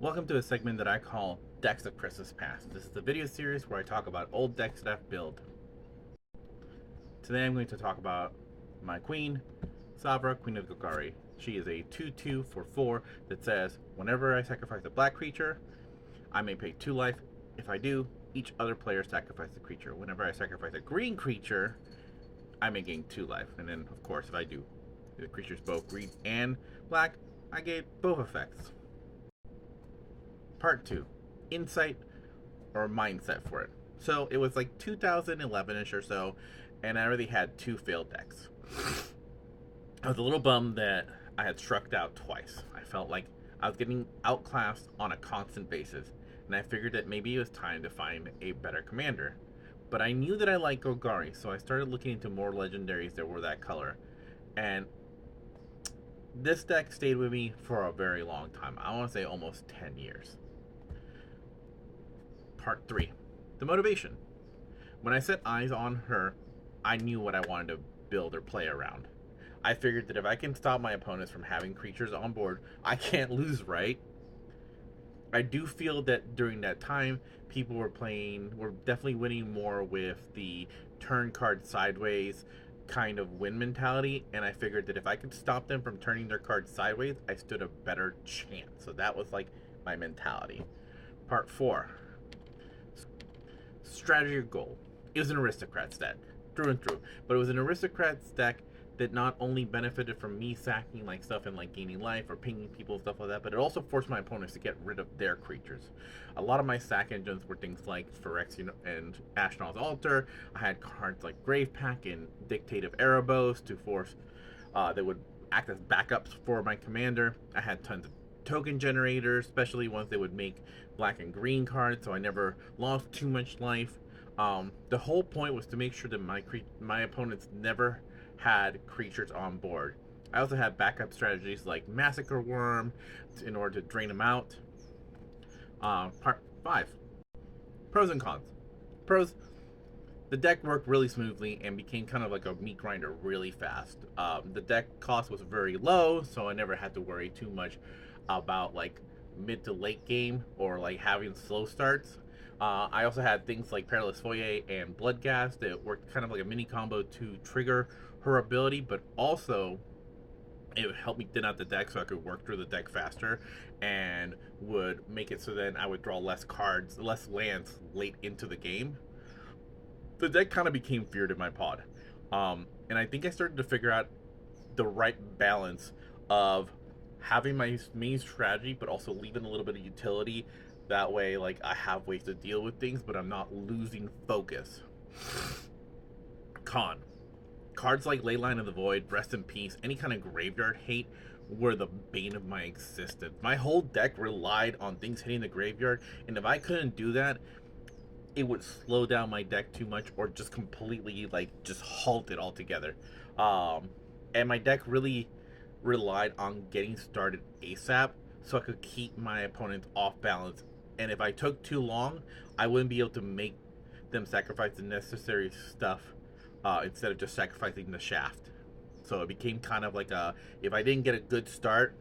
Welcome to a segment that I call Decks of Christmas Past. This is the video series where I talk about old decks that I've built. Today I'm going to talk about my queen, Savra, Queen of Golgari. She is a 2/2 for 4 that says, whenever I sacrifice a black creature, I may pay 2 life. If I do, each other player sacrifices a creature. Whenever I sacrifice a green creature, I may gain 2 life. And then, of course, if I do the creatures both green and black, I get both effects. Part 2, Insight or Mindset for it. So it was like 2011ish or so, and I already had 2 failed decks. I was a little bummed that I had struck out twice. I felt like I was getting outclassed on a constant basis, and I figured that maybe it was time to find a better commander. But I knew that I liked Golgari, so I started looking into more legendaries that were that color. And this deck stayed with me for a very long time. I want to say almost 10 years. Part 3, the motivation. When I set eyes on her, I knew what I wanted to build or play around. I figured that if I can stop my opponents from having creatures on board, I can't lose, right? I do feel that during that time, people were definitely winning more with the turn card sideways kind of win mentality, and I figured that if I could stop them from turning their cards sideways, I stood a better chance. So that was like my mentality. Part 4, strategy or goal. It was an aristocrat's deck, through and through. But it was an aristocrat's deck that not only benefited from me sacking like stuff and like gaining life or pinging people and stuff like that, but it also forced my opponents to get rid of their creatures. A lot of my sack engines were things like Phyrexian and Ashnod's Altar. I had cards like Grave Pack and Dictative Erebos to force that would act as backups for my commander. I had tons of token generators, especially ones that would make black and green cards, so I never lost too much life. The whole point was to make sure that my opponents never had creatures on board. I also had backup strategies like Massacre Worm in order to drain them out. Part 5, pros and cons. Pros: the deck worked really smoothly and became kind of like a meat grinder really fast. The deck cost was very low, so I never had to worry too much about like mid to late game or like having slow starts. I also had things like Perilous Foyer and Bloodghast that worked kind of like a mini combo to trigger her ability, but also it would help me thin out the deck so I could work through the deck faster and would make it so then I would draw less cards, less lands late into the game. The deck kind of became feared in my pod. And I think I started to figure out the right balance of having my main strategy, but also leaving a little bit of utility. That way, like, I have ways to deal with things, but I'm not losing focus. Con: cards like Leyline of the Void, Rest in Peace, any kind of graveyard hate were the bane of my existence. My whole deck relied on things hitting the graveyard, and if I couldn't do that, it would slow down my deck too much or just completely like just halt it altogether. And my deck really relied on getting started ASAP so I could keep my opponents off balance. And if I took too long, I wouldn't be able to make them sacrifice the necessary stuff instead of just sacrificing the shaft. So it became kind of like if I didn't get a good start,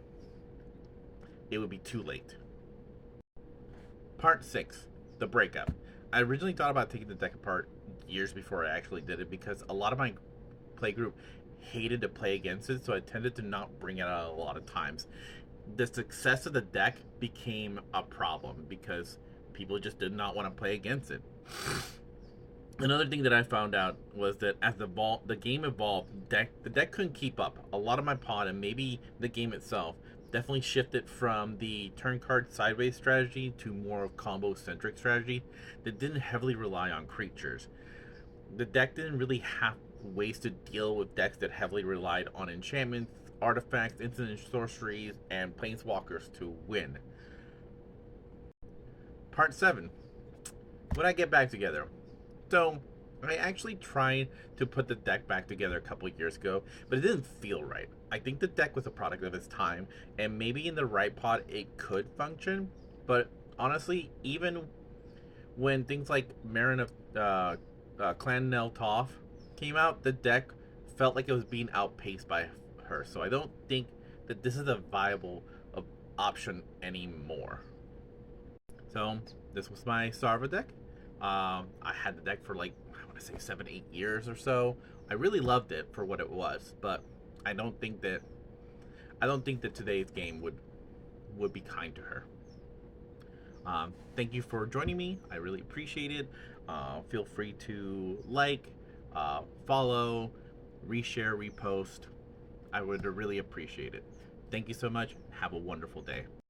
it would be too late. Part 6, the breakup. I originally thought about taking the deck apart years before I actually did it because a lot of my playgroup hated to play against it, so I tended to not bring it out a lot of times. The success of the deck became a problem because people just did not want to play against it. Another thing that I found out was that as the game evolved, the deck couldn't keep up. A lot of my pod and maybe the game itself definitely shifted from the turn card sideways strategy to more of combo centric strategy that didn't heavily rely on creatures. The deck didn't really have ways to deal with decks that heavily relied on enchantments, artifacts, instant sorceries, and planeswalkers to win. Part 7, when I get back together. So, I actually tried to put the deck back together a couple of years ago, but it didn't feel right. I think the deck was a product of its time, and maybe in the right pod it could function, but honestly, even when things like Marin of Clan Neltoff came out, the deck felt like it was being outpaced by her. So I don't think that this is a viable option anymore. So this was my Savra deck. I had the deck for like, I want to say 7, 8 years or so. I really loved it for what it was, but I don't think that today's game would be kind to her. Thank you for joining me. I really appreciate it. Feel free to like, follow, reshare, repost. I would really appreciate it. Thank you so much. Have a wonderful day.